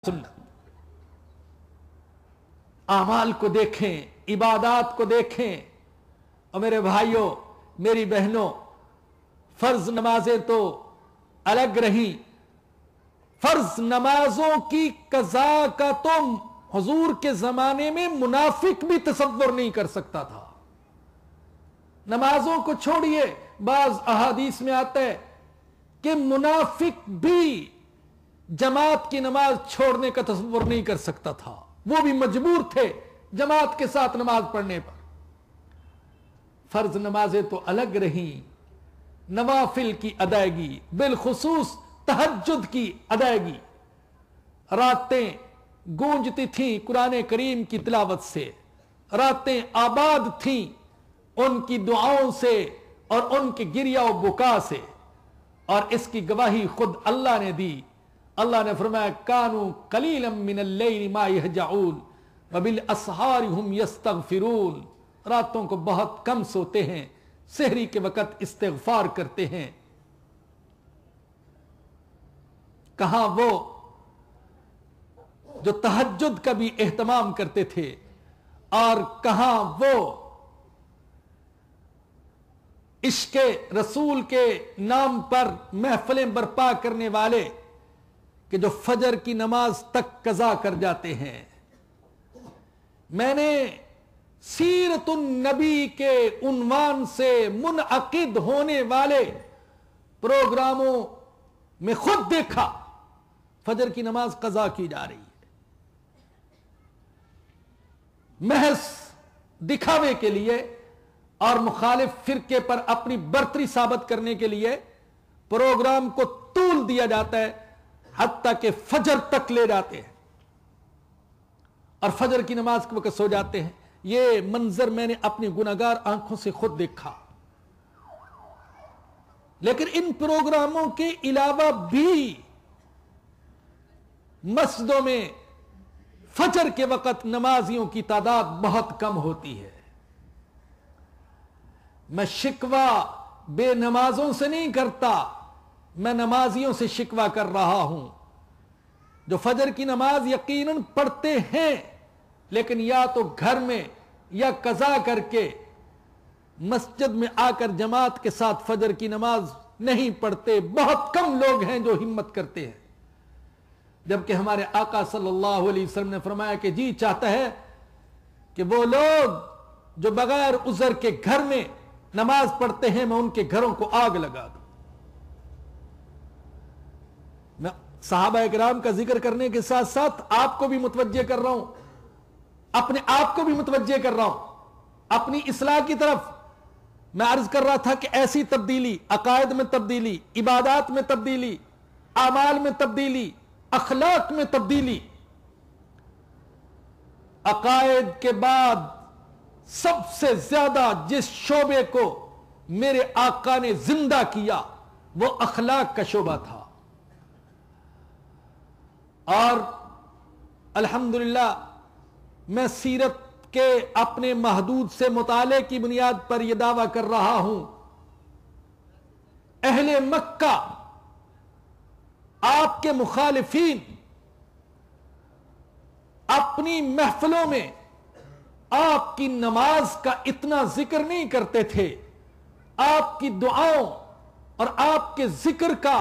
سنت اعمال کو دیکھیں، عبادات کو دیکھیں، اور میرے بھائیوں میری بہنوں، فرض نمازیں تو الگ رہیں، فرض نمازوں کی قضا کا تم حضور کے زمانے میں منافق بھی تصور نہیں کر سکتا تھا۔ نمازوں کو چھوڑیے، بعض احادیث میں آتا ہے کہ منافق بھی جماعت کی نماز چھوڑنے کا تصور نہیں کر سکتا تھا، وہ بھی مجبور تھے جماعت کے ساتھ نماز پڑھنے پر۔ فرض نمازیں تو الگ رہیں، نوافل کی ادائیگی، بالخصوص تہجد کی ادائیگی، راتیں گونجتی تھیں قرآن کریم کی تلاوت سے، راتیں آباد تھیں ان کی دعاؤں سے اور ان کی گریہ و بکا سے، اور اس کی گواہی خود اللہ نے دی۔ اللہ نے فرمایا کانوا قلیلا من اللیل ما یہجعون وبالاسحار ہم یستغفرون، راتوں کو بہت کم سوتے ہیں، سحری کے وقت استغفار کرتے ہیں۔ کہاں وہ جو تہجد کا بھی اہتمام کرتے تھے، اور کہاں وہ عشق رسول کے نام پر محفلیں برپا کرنے والے کہ جو فجر کی نماز تک قضا کر جاتے ہیں۔ میں نے سیرت النبی کے عنوان سے منعقد ہونے والے پروگراموں میں خود دیکھا فجر کی نماز قضا کی جا رہی ہے، محض دکھاوے کے لیے اور مخالف فرقے پر اپنی برتری ثابت کرنے کے لیے پروگرام کو طول دیا جاتا ہے، حتیٰ کہ فجر تک لے جاتے ہیں اور فجر کی نماز کے وقت سو جاتے ہیں۔ یہ منظر میں نے اپنی گناہگار آنکھوں سے خود دیکھا۔ لیکن ان پروگراموں کے علاوہ بھی مسجدوں میں فجر کے وقت نمازیوں کی تعداد بہت کم ہوتی ہے۔ میں شکوہ بے نمازوں سے نہیں کرتا، میں نمازیوں سے شکوہ کر رہا ہوں جو فجر کی نماز یقیناً پڑھتے ہیں، لیکن یا تو گھر میں یا قضا کر کے مسجد میں آ کر جماعت کے ساتھ فجر کی نماز نہیں پڑھتے۔ بہت کم لوگ ہیں جو ہمت کرتے ہیں، جبکہ ہمارے آقا صلی اللہ علیہ وسلم نے فرمایا کہ جی چاہتا ہے کہ وہ لوگ جو بغیر عذر کے گھر میں نماز پڑھتے ہیں میں ان کے گھروں کو آگ لگا دوں۔ میں صحابہ اکرام کا ذکر کرنے کے ساتھ ساتھ آپ کو بھی متوجہ کر رہا ہوں، اپنے آپ کو بھی متوجہ کر رہا ہوں اپنی اصلاح کی طرف۔ میں عرض کر رہا تھا کہ ایسی تبدیلی، عقائد میں تبدیلی، عبادات میں تبدیلی، اعمال میں تبدیلی، اخلاق میں تبدیلی، عقائد کے بعد سب سے زیادہ جس شعبے کو میرے آقا نے زندہ کیا وہ اخلاق کا شعبہ تھا، اور الحمدللہ میں سیرت کے اپنے محدود سے مطالعے کی بنیاد پر یہ دعویٰ کر رہا ہوں، اہل مکہ آپ کے مخالفین اپنی محفلوں میں آپ کی نماز کا اتنا ذکر نہیں کرتے تھے، آپ کی دعاؤں اور آپ کے ذکر کا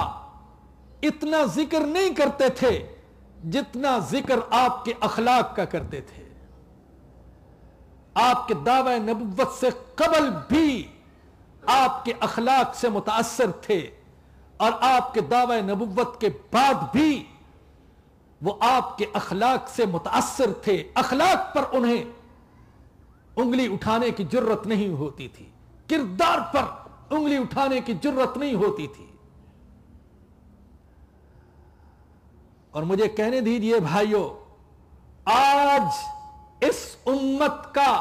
اتنا ذکر نہیں کرتے تھے جتنا ذکر آپ کے اخلاق کا کرتے تھے۔ آپ کے دعوی نبوت سے قبل بھی آپ کے اخلاق سے متاثر تھے، اور آپ کے دعوی نبوت کے بعد بھی وہ آپ کے اخلاق سے متاثر تھے۔ اخلاق پر انہیں انگلی اٹھانے کی جرت نہیں ہوتی تھی، کردار پر انگلی اٹھانے کی جرت نہیں ہوتی تھی۔ اور مجھے کہنے دیجئے بھائیو، آج اس امت کا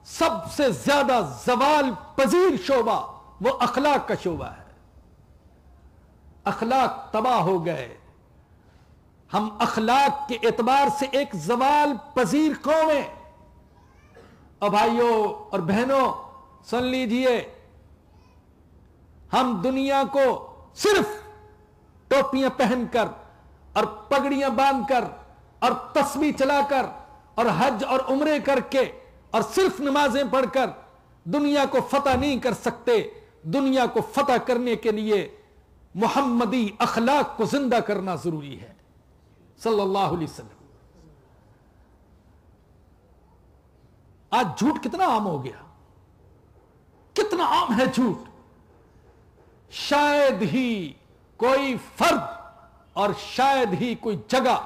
سب سے زیادہ زوال پذیر شعبہ وہ اخلاق کا شعبہ ہے۔ اخلاق تباہ ہو گئے، ہم اخلاق کے اعتبار سے ایک زوال پذیر قوم ہیں۔ اور بھائیوں اور بہنوں سن لیجئے، ہم دنیا کو صرف ٹوپیاں پہن کر اور پگڑیاں باندھ کر اور تسبیح چلا کر اور حج اور عمرے کر کے اور صرف نمازیں پڑھ کر دنیا کو فتح نہیں کر سکتے. دنیا کو فتح کرنے کے لیے محمدی اخلاق کو زندہ کرنا ضروری ہے صلی اللہ علیہ وسلم. آج جھوٹ کتنا عام ہو گیا, کتنا عام ہے جھوٹ. شاید ہی کوئی فرد اور شاید ہی کوئی جگہ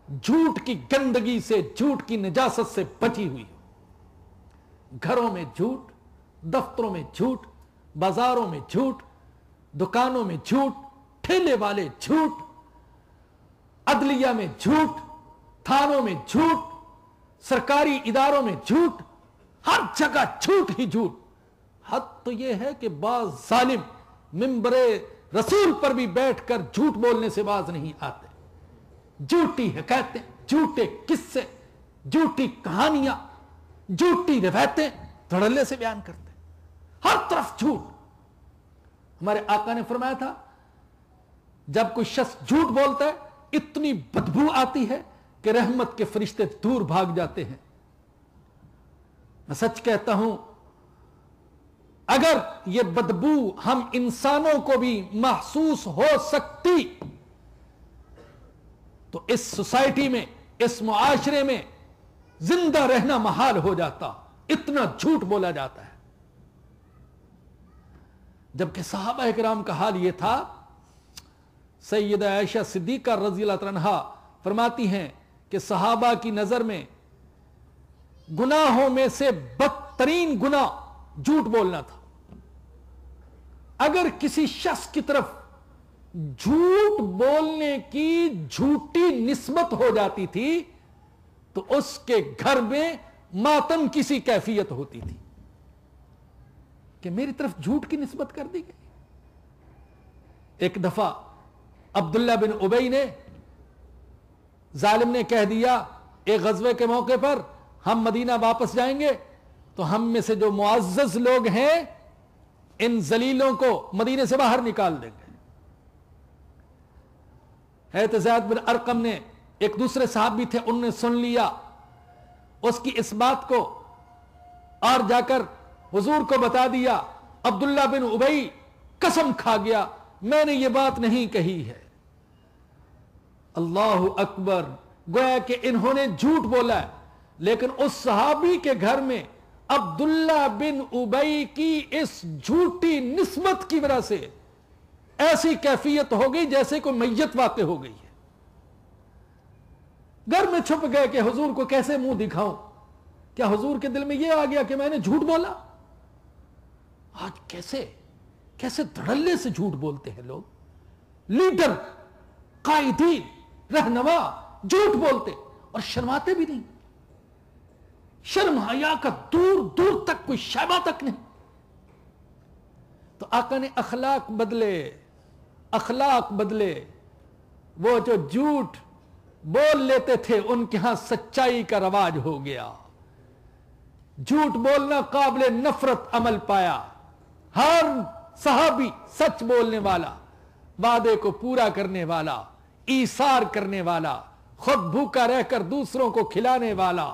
جھوٹ کی گندگی سے, جھوٹ کی نجاست سے بچی ہوئی ہو. گھروں میں جھوٹ, دفتروں میں جھوٹ, بازاروں میں جھوٹ, دکانوں میں جھوٹ, ٹھیلے والے جھوٹ, عدلیہ میں جھوٹ, تھانوں میں جھوٹ, سرکاری اداروں میں جھوٹ, ہر جگہ جھوٹ ہی جھوٹ. حد تو یہ ہے کہ بعض ظالم منبر رسول پر بھی بیٹھ کر جھوٹ بولنے سے باز نہیں آتے. جھوٹی حکایتیں, جھوٹے قصے, جھوٹی کہانیاں, جھوٹی روایتیں دھڑلے سے بیان کرتے, ہر طرف جھوٹ. ہمارے آقا نے فرمایا تھا جب کوئی شخص جھوٹ بولتا ہے اتنی بدبو آتی ہے کہ رحمت کے فرشتے دور بھاگ جاتے ہیں. میں سچ کہتا ہوں اگر یہ بدبو ہم انسانوں کو بھی محسوس ہو سکتی تو اس سوسائٹی میں, اس معاشرے میں زندہ رہنا محال ہو جاتا. اتنا جھوٹ بولا جاتا ہے. جبکہ صحابہ کرام کا حال یہ تھا, سیدہ عائشہ صدیقہ رضی اللہ عنہا فرماتی ہیں کہ صحابہ کی نظر میں گناہوں میں سے بدترین گناہ جھوٹ بولنا تھا. اگر کسی شخص کی طرف جھوٹ بولنے کی جھوٹی نسبت ہو جاتی تھی تو اس کے گھر میں ماتم کی سی کیفیت ہوتی تھی کہ میری طرف جھوٹ کی نسبت کر دی گئی. ایک دفعہ عبداللہ بن ابی نے, ظالم نے کہہ دیا ایک غزوے کے موقع پر ہم مدینہ واپس جائیں گے تو ہم میں سے جو معزز لوگ ہیں ان ذلیلوں کو مدینے سے باہر نکال دیں گے. حضرت زید بن ارقم نے, ایک دوسرے صحابی تھے, انہوں نے سن لیا اس کی اس بات کو اور جا کر حضور کو بتا دیا. عبداللہ بن ابی قسم کھا گیا میں نے یہ بات نہیں کہی ہے. اللہ اکبر, گویا کہ انہوں نے جھوٹ بولا ہے, لیکن اس صحابی کے گھر میں عبداللہ بن ابی کی اس جھوٹی نسبت کی وجہ سے ایسی کیفیت ہو گئی جیسے کوئی میت واقع ہو گئی ہے. گھر میں چھپ گئے کہ حضور کو کیسے منہ دکھاؤں. کیا حضور کے دل میں یہ آ گیا کہ میں نے جھوٹ بولا؟ آج کیسے کیسے دھڑلے سے جھوٹ بولتے ہیں لوگ. لیڈر, قائدین, رہنما جھوٹ بولتے اور شرماتے بھی نہیں. شرم حیا کا دور دور تک کوئی شائبہ تک نہیں. تو آقا نے اخلاق بدلے, اخلاق بدلے. وہ جو جھوٹ بول لیتے تھے ان کے ہاں سچائی کا رواج ہو گیا. جھوٹ بولنا قابل نفرت عمل پایا. ہر صحابی سچ بولنے والا, وعدے کو پورا کرنے والا, ایثار کرنے والا, خود بھوکا رہ کر دوسروں کو کھلانے والا,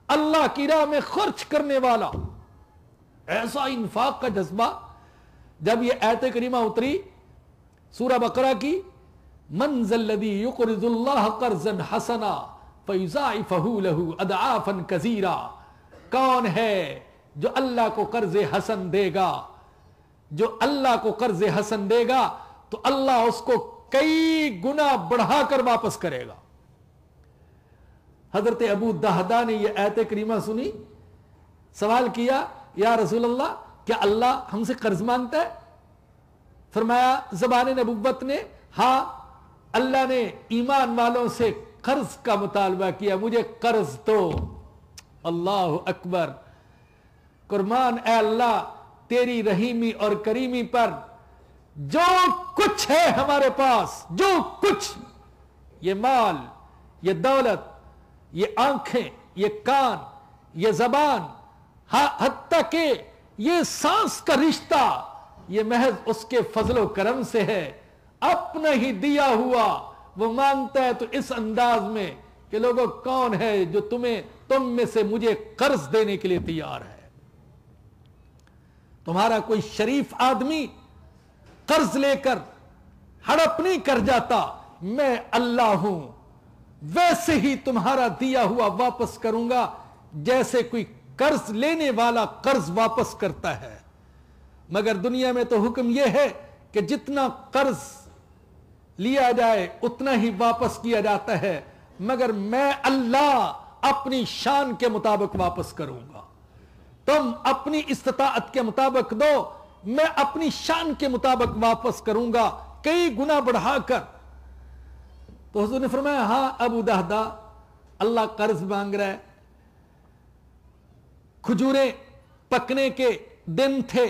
اللہ کی راہ میں خرچ کرنے والا. ایسا انفاق کا جذبہ. جب یہ آیت کریمہ اتری سورہ بقرہ کی, من ذا الذی یقرض اللہ قرضا حسنا فیضاعفہ لہ اضعافا کثیرا, کون ہے جو اللہ کو قرض حسن دے گا, جو اللہ کو قرض حسن دے گا تو اللہ اس کو کئی گنا بڑھا کر واپس کرے گا. حضرت ابو دہدہ نے یہ آیت کریمہ سنی, سوال کیا یا رسول اللہ کیا اللہ ہم سے قرض مانگتا ہے؟ فرمایا زبان نبوت نے ہاں, اللہ نے ایمان والوں سے قرض کا مطالبہ کیا, مجھے قرض دو. اللہ اکبر, قربان اے اللہ تیری رحیمی اور کریمی پر. جو کچھ ہے ہمارے پاس, جو کچھ, یہ مال, یہ دولت, یہ آنکھیں, یہ کان, یہ زبان, حتیٰ کہ یہ سانس کا رشتہ, یہ محض اس کے فضل و کرم سے ہے. اپنا ہی دیا ہوا وہ مانگتا ہے تو اس انداز میں کہ لوگوں کون ہے جو تم میں سے مجھے قرض دینے کے لیے تیار ہے؟ تمہارا کوئی شریف آدمی قرض لے کر ہڑپ نہیں کر جاتا، میں اللہ ہوں ویسے ہی تمہارا دیا ہوا واپس کروں گا جیسے کوئی قرض لینے والا قرض واپس کرتا ہے۔ مگر دنیا میں تو حکم یہ ہے کہ جتنا قرض لیا جائے اتنا ہی واپس کیا جاتا ہے، مگر میں اللہ اپنی شان کے مطابق واپس کروں گا۔ تم اپنی استطاعت کے مطابق دو، میں اپنی شان کے مطابق واپس کروں گا، کئی گنا بڑھا کر۔ تو حضور نے فرمایا ہاں ابو دہدا، اللہ قرض مانگ رہا ہے۔ کھجوریں پکنے کے دن تھے،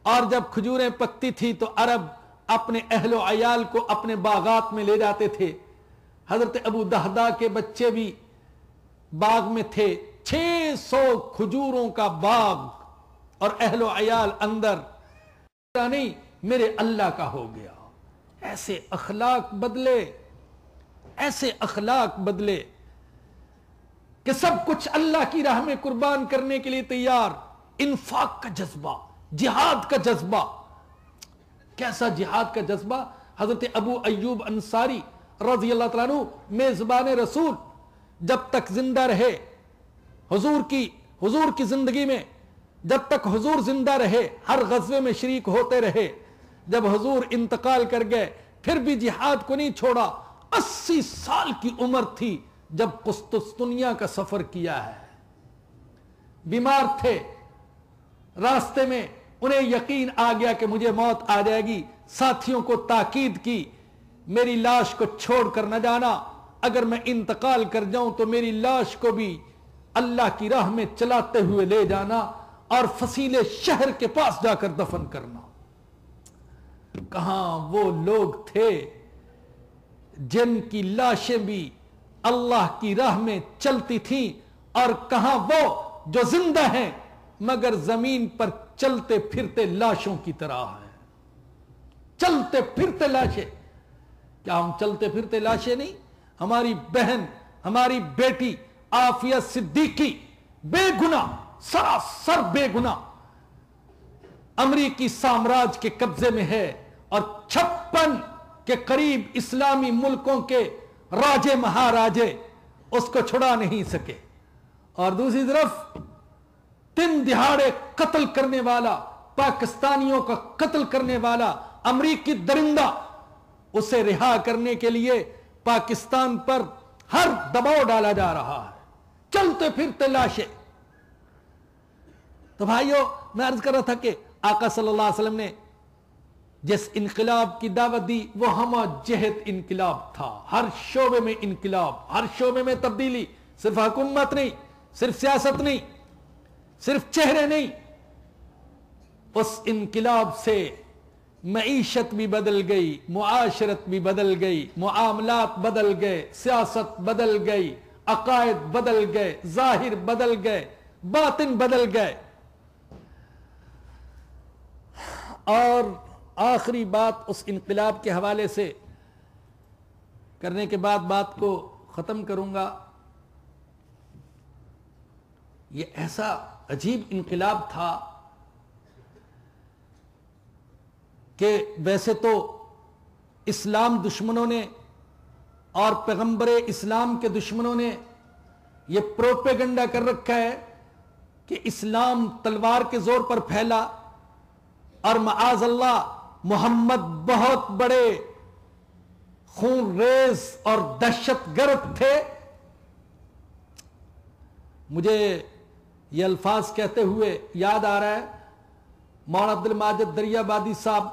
اور جب کھجوریں پکتی تھی تو عرب اپنے اہل و عیال کو اپنے باغات میں لے جاتے تھے۔ حضرت ابو دہدا کے بچے بھی باغ میں تھے، 600 کھجوروں کا باغ، اور اہل و عیال اندر، نہیں میرے اللہ کا ہو گیا۔ ایسے اخلاق بدلے، ایسے اخلاق بدلے کہ سب کچھ اللہ کی راہ میں قربان کرنے کے لیے تیار۔ انفاق کا جذبہ، جہاد کا جذبہ، کیسا جہاد کا جذبہ! حضرت ابو ایوب انصاری رضی اللہ تعالیٰ عنہ میزبان رسول جب تک زندہ رہے، حضور کی زندگی میں جب تک حضور زندہ رہے ہر غزوے میں شریک ہوتے رہے۔ جب حضور انتقال کر گئے پھر بھی جہاد کو نہیں چھوڑا۔ 80 سال کی عمر تھی جب قسطنطنیہ کا سفر کیا ہے۔ بیمار تھے، راستے میں انہیں یقین آ گیا کہ مجھے موت آ جائے گی۔ ساتھیوں کو تاکید کی میری لاش کو چھوڑ کر نہ جانا، اگر میں انتقال کر جاؤں تو میری لاش کو بھی اللہ کی راہ میں چلاتے ہوئے لے جانا اور فصیل شہر کے پاس جا کر دفن کرنا۔ کہاں وہ لوگ تھے جن کی لاشیں بھی اللہ کی راہ میں چلتی تھیں، اور کہاں وہ جو زندہ ہیں مگر زمین پر چلتے پھرتے لاشوں کی طرح ہیں۔ چلتے پھرتے لاشیں، کیا ہم چلتے پھرتے لاشیں نہیں؟ ہماری بہن، ہماری بیٹی عافیہ صدیقی بے گناہ، سراسر بے گناہ، امریکی سامراج کے قبضے میں ہے، اور 56 کے قریب اسلامی ملکوں کے راجے مہاراجے اس کو چھڑا نہیں سکے۔ اور دوسری طرف 3 دہاڑے قتل کرنے والا، پاکستانیوں کا قتل کرنے والا امریکی درندہ، اسے رہا کرنے کے لیے پاکستان پر ہر دباؤ ڈالا جا رہا ہے۔ چلتے پھرتے لاشیں۔ تو بھائیو، میں عرض کر رہا تھا کہ آقا صلی اللہ علیہ وسلم نے جس انقلاب کی دعوت دی وہ ہمہ جہت انقلاب تھا۔ ہر شعبے میں انقلاب، ہر شعبے میں تبدیلی، صرف حکومت نہیں، صرف سیاست نہیں، صرف چہرے نہیں۔ اس انقلاب سے معیشت بھی بدل گئی، معاشرت بھی بدل گئی، معاملات بدل گئے، سیاست بدل گئی، عقائد بدل گئے، ظاہر بدل گئے، باطن بدل گئے۔ اور آخری بات اس انقلاب کے حوالے سے کرنے کے بعد بات کو ختم کروں گا۔ یہ ایسا عجیب انقلاب تھا کہ ویسے تو اسلام دشمنوں نے اور پیغمبر اسلام کے دشمنوں نے یہ پروپیگنڈا کر رکھا ہے کہ اسلام تلوار کے زور پر پھیلا، اور معاذ اللہ محمد بہت بڑے خون ریز اور دہشت گرد تھے۔ مجھے یہ الفاظ کہتے ہوئے یاد آ رہا ہے، مولانا عبد الماجد دریابادی صاحب،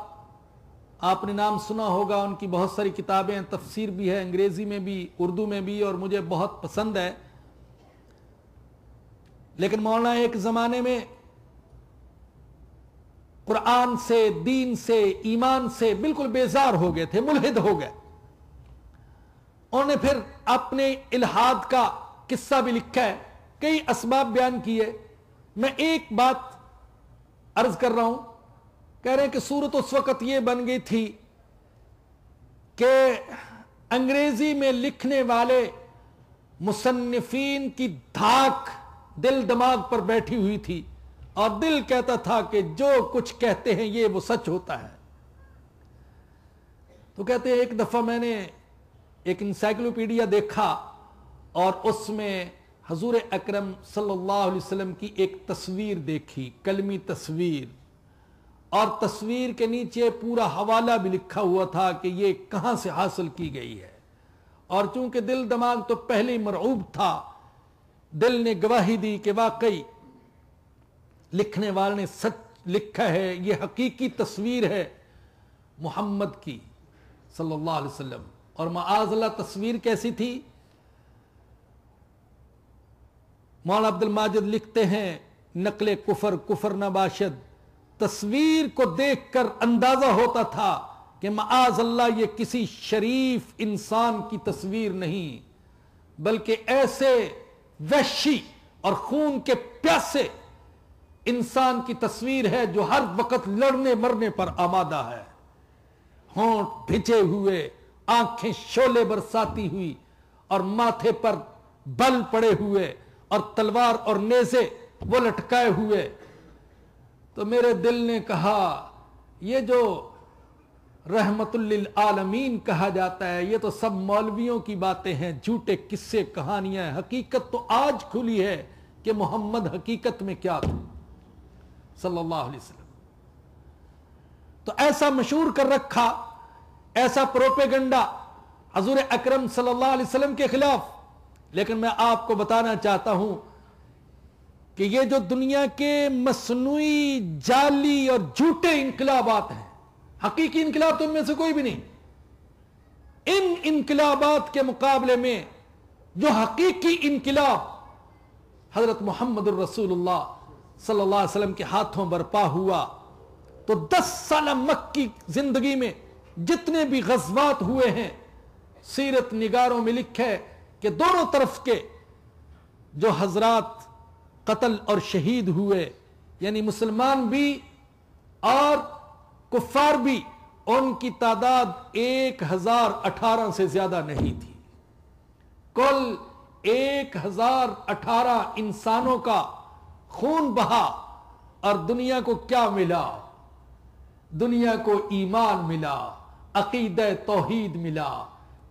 آپ نے نام سنا ہوگا، ان کی بہت ساری کتابیں، تفسیر بھی ہے، انگریزی میں بھی، اردو میں بھی، اور مجھے بہت پسند ہے۔ لیکن مولانا ایک زمانے میں قرآن سے، دین سے، ایمان سے بالکل بیزار ہو گئے تھے، ملحد ہو گئے۔ انہوں نے پھر اپنے الحاد کا قصہ بھی لکھا ہے، کئی اسباب بیان کیے۔ میں ایک بات عرض کر رہا ہوں، کہہ رہے ہیں کہ صورت اس وقت یہ بن گئی تھی کہ انگریزی میں لکھنے والے مصنفین کی دھاک دل دماغ پر بیٹھی ہوئی تھی اور دل کہتا تھا کہ جو کچھ کہتے ہیں یہ وہ سچ ہوتا ہے. تو کہتے ہیں ایک دفعہ میں نے ایک انسائکلوپیڈیا دیکھا اور اس میں حضور اکرم صلی اللہ علیہ وسلم کی ایک تصویر دیکھی، کلمی تصویر، اور تصویر کے نیچے پورا حوالہ بھی لکھا ہوا تھا کہ یہ کہاں سے حاصل کی گئی ہے. اور چونکہ دل دماغ تو پہلے ہی مرعوب تھا، دل نے گواہی دی کہ واقعی لکھنے والے نے سچ لکھا ہے، یہ حقیقی تصویر ہے محمد کی صلی اللہ علیہ وسلم. اور معاذ اللہ تصویر کیسی تھی؟ مولانا عبد الماجد لکھتے ہیں نقل کفر کفر نہ باشد، تصویر کو دیکھ کر اندازہ ہوتا تھا کہ معاذ اللہ یہ کسی شریف انسان کی تصویر نہیں بلکہ ایسے وحشی اور خون کے پیاسے انسان کی تصویر ہے جو ہر وقت لڑنے مرنے پر آمادہ ہے، ہونٹ بھجے ہوئے، آنکھیں شعلے برساتی ہوئی اور ماتھے پر بل پڑے ہوئے اور تلوار اور نیزے وہ لٹکائے ہوئے. تو میرے دل نے کہا یہ جو رحمت للعالمین کہا جاتا ہے یہ تو سب مولویوں کی باتیں ہیں، جھوٹے قصے کہانیاں ہیں. حقیقت تو آج کھلی ہے کہ محمد حقیقت میں کیا تھا صلی اللہ علیہ وسلم. تو ایسا مشہور کر رکھا، ایسا پروپیگنڈا حضور اکرم صلی اللہ علیہ وسلم کے خلاف. لیکن میں آپ کو بتانا چاہتا ہوں کہ یہ جو دنیا کے مصنوعی جعلی اور جھوٹے انقلابات ہیں، حقیقی انقلاب تو ان میں سے کوئی بھی نہیں. ان انقلابات کے مقابلے میں جو حقیقی انقلاب حضرت محمد الرسول اللہ صلی اللہ علیہ وسلم کے ہاتھوں برپا ہوا، تو 10 سالہ مکی زندگی میں جتنے بھی غزوات ہوئے ہیں، سیرت نگاروں میں لکھے کہ دونوں طرف کے جو حضرات قتل اور شہید ہوئے، یعنی مسلمان بھی اور کفار بھی، ان کی تعداد 1018 سے زیادہ نہیں تھی. کل 1018 انسانوں کا خون بہا اور دنیا کو کیا ملا؟ دنیا کو ایمان ملا، عقیدہ توحید ملا،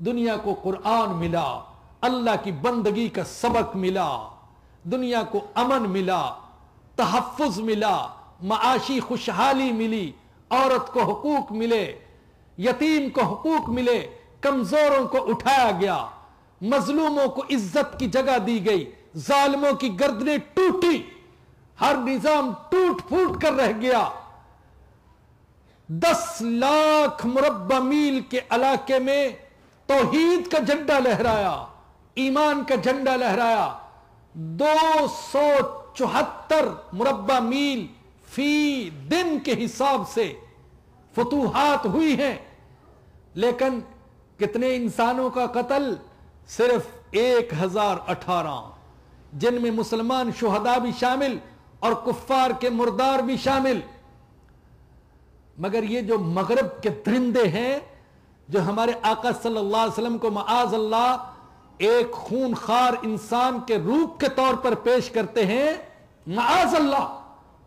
دنیا کو قرآن ملا، اللہ کی بندگی کا سبق ملا، دنیا کو امن ملا، تحفظ ملا، معاشی خوشحالی ملی، عورت کو حقوق ملے، یتیم کو حقوق ملے، کمزوروں کو اٹھایا گیا، مظلوموں کو عزت کی جگہ دی گئی، ظالموں کی گردنیں ٹوٹی، ہر نظام ٹوٹ پھوٹ کر رہ گیا. 10 لاکھ مربع میل کے علاقے میں توحید کا جھنڈا لہرایا، ایمان کا جھنڈا لہرایا. 274 مربع میل فی دن کے حساب سے فتوحات ہوئی ہیں، لیکن کتنے انسانوں کا قتل؟ صرف 1018، جن میں مسلمان شہداء بھی شامل اور کفار کے مردار بھی شامل. مگر یہ جو مغرب کے درندے ہیں جو ہمارے آقا صلی اللہ علیہ وسلم کو معاذ اللہ ایک خون خار انسان کے روپ کے طور پر پیش کرتے ہیں، معاذ اللہ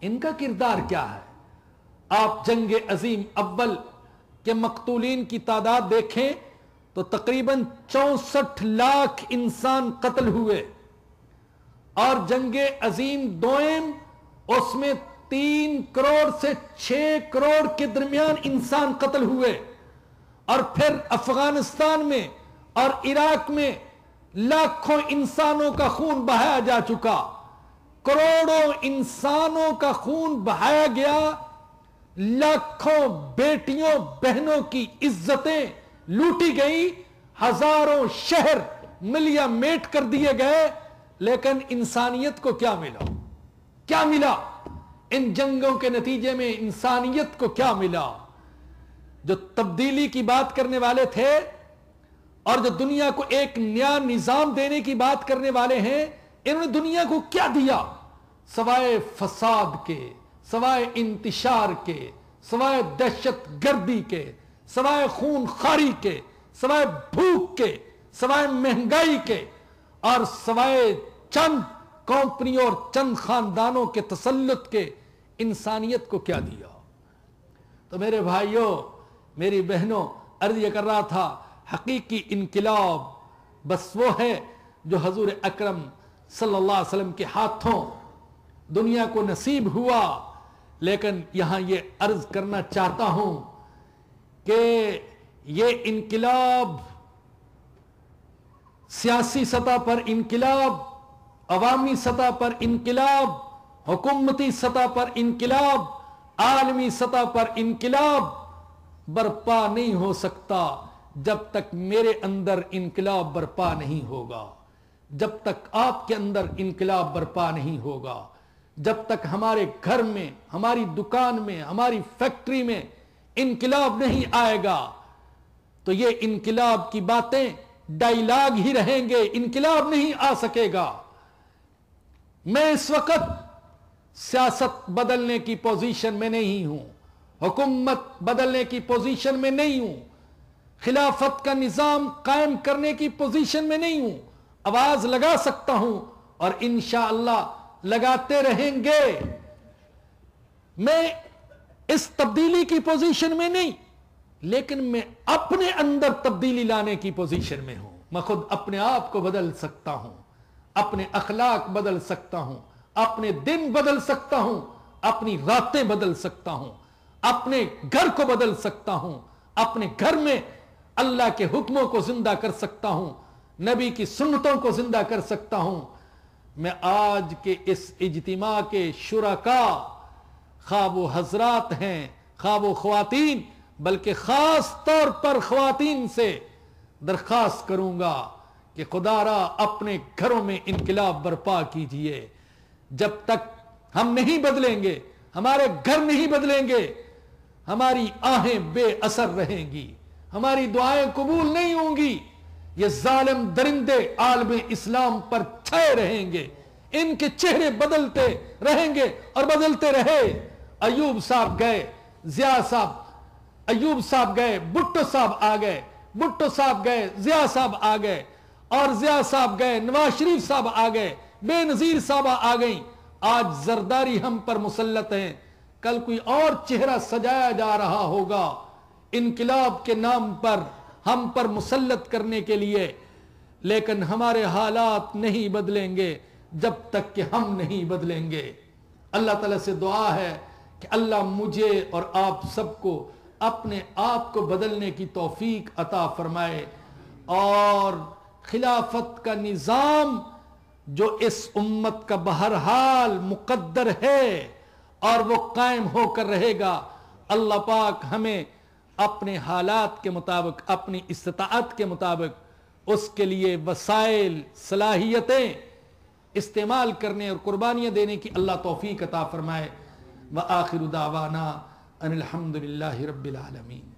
ان کا کردار کیا ہے؟ آپ جنگ عظیم اول کے مقتولین کی تعداد دیکھیں تو تقریباً 64 لاکھ انسان قتل ہوئے، اور جنگ عظیم دوئم اس میں 3 کروڑ سے 6 کروڑ کے درمیان انسان قتل ہوئے. اور پھر افغانستان میں اور عراق میں لاکھوں انسانوں کا خون بہایا جا چکا، کروڑوں انسانوں کا خون بہایا گیا، لاکھوں بیٹیوں بہنوں کی عزتیں لوٹی گئی، ہزاروں شہر ملیا میٹ کر دیے گئے. لیکن انسانیت کو کیا ملا؟ کیا ملا ان جنگوں کے نتیجے میں؟ انسانیت کو کیا ملا؟ جو تبدیلی کی بات کرنے والے تھے اور جو دنیا کو ایک نیا نظام دینے کی بات کرنے والے ہیں، انہوں نے دنیا کو کیا دیا سوائے فساد کے، سوائے انتشار کے، سوائے دہشت گردی کے، سوائے خون خاری کے، سوائے بھوک کے، سوائے مہنگائی کے. اور سوائے چند کمپنیوں اور چند خاندانوں کے تسلط کے انسانیت کو کیا دیا؟ تو میرے بھائیوں، میری بہنوں، عرض یہ کر رہا تھا، حقیقی انقلاب بس وہ ہے جو حضور اکرم صلی اللہ علیہ وسلم کے ہاتھوں دنیا کو نصیب ہوا۔ لیکن یہاں یہ عرض کرنا چاہتا ہوں کہ یہ انقلاب، سیاسی سطح پر انقلاب، عوامی سطح پر انقلاب، حکومتی سطح پر انقلاب، عالمی سطح پر انقلاب برپا نہیں ہو سکتا جب تک میرے اندر انقلاب برپا نہیں ہوگا، جب تک آپ کے اندر انقلاب برپا نہیں ہوگا، جب تک ہمارے گھر میں، ہماری دکان میں، ہماری فیکٹری میں انقلاب نہیں آئے گا تو یہ انقلاب کی باتیں ڈائیلاگ ہی رہیں گے، انقلاب نہیں آ سکے گا۔ میں اس وقت سیاست بدلنے کی پوزیشن میں نہیں ہوں، حکومت بدلنے کی پوزیشن میں نہیں ہوں، خلافت کا نظام قائم کرنے کی پوزیشن میں نہیں ہوں۔ آواز لگا سکتا ہوں اور انشاءاللہ لگاتے رہیں گے۔ میں اس تبدیلی کی پوزیشن میں نہیں، لیکن میں اپنے اندر تبدیلی لانے کی پوزیشن میں ہوں۔ میں خود اپنے آپ کو بدل سکتا ہوں، اپنے اخلاق بدل سکتا ہوں، اپنے دن بدل سکتا ہوں، اپنی راتیں بدل سکتا ہوں، اپنے گھر کو بدل سکتا ہوں، اپنے گھر میں اللہ کے حکموں کو زندہ کر سکتا ہوں، نبی کی سنتوں کو زندہ کر سکتا ہوں۔ میں آج کے اس اجتماع کے شرکاء، خواہ وہ حضرات ہیں خواہ وہ خواتین، بلکہ خاص طور پر خواتین سے درخواست کروں گا کہ خدا را اپنے گھروں میں انقلاب برپا کیجئے۔ جب تک ہم نہیں بدلیں گے، ہمارے گھر نہیں بدلیں گے، ہماری آہیں بے اثر رہیں گی، ہماری دعائیں قبول نہیں ہوں گی، یہ ظالم درندے عالم اسلام پر چھائے رہیں گے، ان کے چہرے بدلتے رہیں گے اور بدلتے رہے۔ ایوب صاحب گئے، ضیاء صاحب، ایوب صاحب گئے، بھٹو صاحب آ گئے، بھٹو صاحب گئے، ضیاء صاحب آ گئے، اور ضیاء صاحب گئے، نواز شریف صاحب آ گئے، بے نظیر صاحب آ گئیں۔ آج زرداری ہم پر مسلط ہیں، کل کوئی اور چہرہ سجایا جا رہا ہوگا انقلاب کے نام پر ہم پر مسلط کرنے کے لیے، لیکن ہمارے حالات نہیں بدلیں گے جب تک کہ ہم نہیں بدلیں گے۔ اللہ تعالیٰ سے دعا ہے کہ اللہ مجھے اور آپ سب کو اپنے آپ کو بدلنے کی توفیق عطا فرمائے، اور خلافت کا نظام جو اس امت کا بہرحال مقدر ہے اور وہ قائم ہو کر رہے گا، اللہ پاک ہمیں اپنے حالات کے مطابق، اپنی استطاعت کے مطابق اس کے لیے وسائل، صلاحیتیں استعمال کرنے اور قربانیاں دینے کی اللہ توفیق عطا فرمائے۔ وآخر دعوانا ان الحمد للہ رب العالمین۔